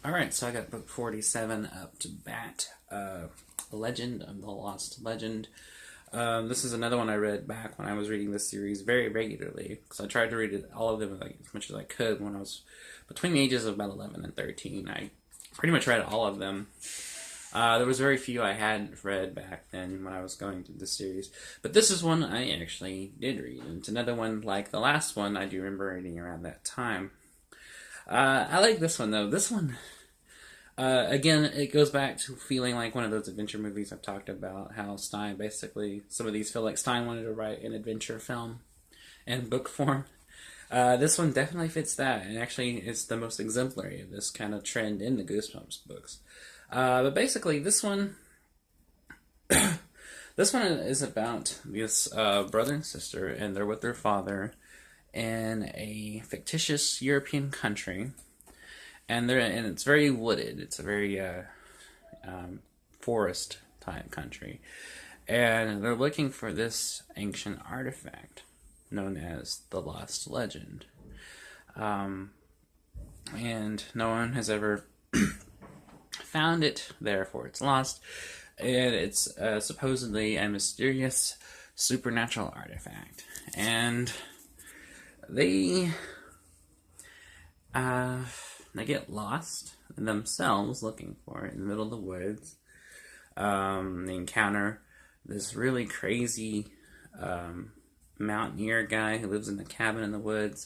Alright, so I got book 47 up to bat. Legend of the Lost Legend. This is another one I read back when I was reading this series very regularly, because I tried to read all of them like, as much as I could when I was between the ages of about 11 and 13. I pretty much read all of them. There was very few I had read back then when I was going through the series, but this is one I actually did read. And it's another one like the last one I do remember reading around that time. I like this one though. This one, again, it goes back to feeling like one of those adventure movies I've talked about. How Stein basically, some of these feel like Stein wanted to write an adventure film in book form. This one definitely fits that, and actually, it's the most exemplary of this kind of trend in the Goosebumps books. But basically, this one, this one is about this brother and sister, and they're with their father in a fictitious European country, and it's very wooded. It's a very forest type country, and they're looking for this ancient artifact known as the Lost Legend. And no one has ever found it, therefore it's lost. And it's supposedly a mysterious supernatural artifact. And they they get lost themselves looking for it in the middle of the woods. They encounter this really crazy mountaineer guy who lives in the cabin in the woods.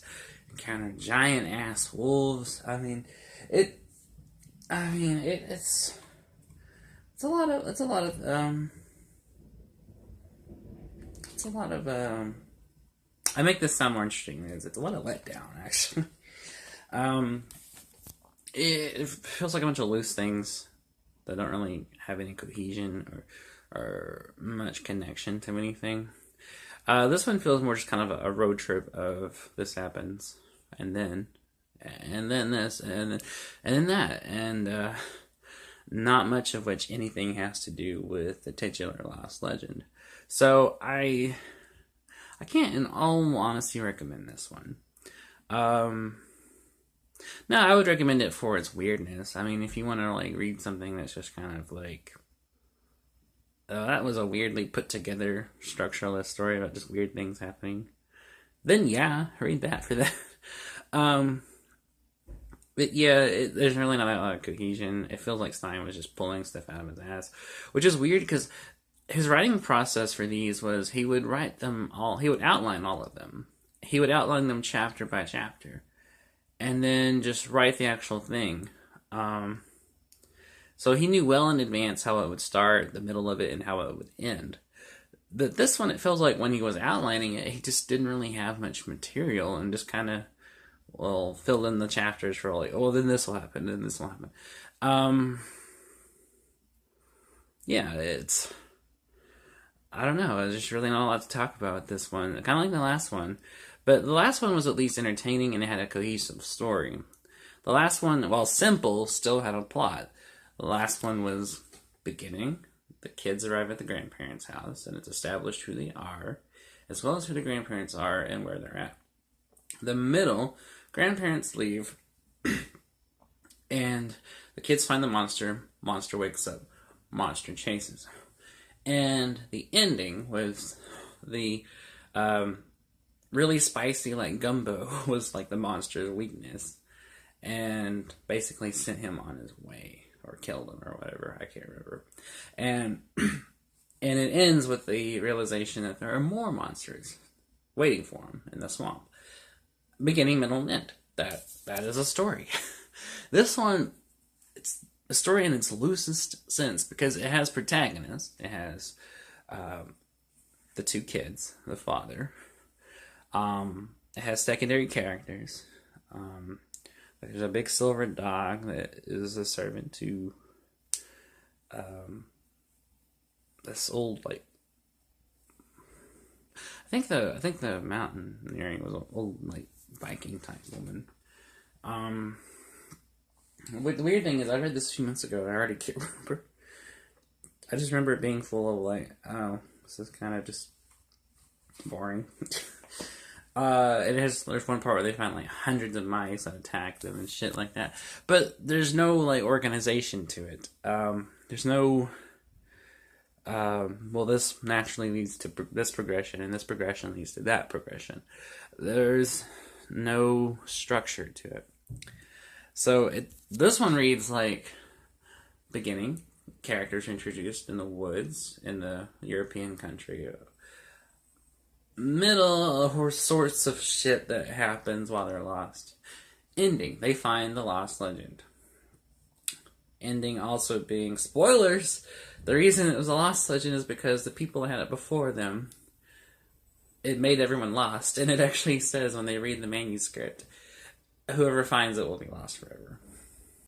Encounter giant ass wolves. It's a lot of I make this sound more interesting. It's a lot of letdown, actually. um, it feels like a bunch of loose things that don't really have any cohesion or much connection to anything. This one feels more just kind of a road trip of this happens, and then this, and then that, and not much of which anything has to do with the titular Lost Legend. So I can't, in all honesty, recommend this one. No, I would recommend it for its weirdness. I mean, if you want to like read something that's just kind of like, that was a weirdly put together structuralist story about just weird things happening, then yeah, read that for that. But yeah, there's really not a lot of cohesion. It feels like Stein was just pulling stuff out of his ass, which is weird because his writing process for these was he would write them all, he would outline all of them. He would outline them chapter by chapter, and then just write the actual thing. So he knew well in advance how it would start, the middle of it, and how it would end. But this one, it feels like when he was outlining it, he just didn't really have much material and just kind of, well, fill in the chapters for like, oh, then this will happen, then this will happen. Yeah, I don't know, there's just really not a lot to talk about with this one. Kind of like the last one. But the last one was at least entertaining and it had a cohesive story. The last one, while simple, still had a plot. The last one was beginning. The kids arrive at the grandparents' house, and it's established who they are, as well as who the grandparents are and where they're at. The middle, grandparents leave, and the kids find the monster. Monster wakes up. Monster chases. And the ending was the really spicy, like gumbo, was like the monster's weakness, and basically sent him on his way. Or killed him, or whatever, I can't remember. And it ends with the realization that there are more monsters waiting for him in the swamp. Beginning, middle, and end. That is a story. This one, it's a story in its loosest sense, because it has protagonists. It has the two kids, the father. It has secondary characters. There's a big silver dog that is a servant to this old, like, I think the mountaineering was an old, like, Viking type woman. The weird thing is, I read this a few months ago and I already can't remember. I just remember it being full of like, oh, this is kind of just boring. There's one part where they find like hundreds of mice that attack them and shit like that. But there's no like organization to it. There's no. Well, this naturally leads to this progression, and this progression leads to that progression. There's no structure to it. So this one reads like beginning. Characters introduced in the woods in the European country. Middle, or sorts of shit that happens while they're lost. Ending. They find the lost legend. Ending also being spoilers. The reason it was a lost legend is because the people that had it before them, it made everyone lost. And it actually says when they read the manuscript, whoever finds it will be lost forever.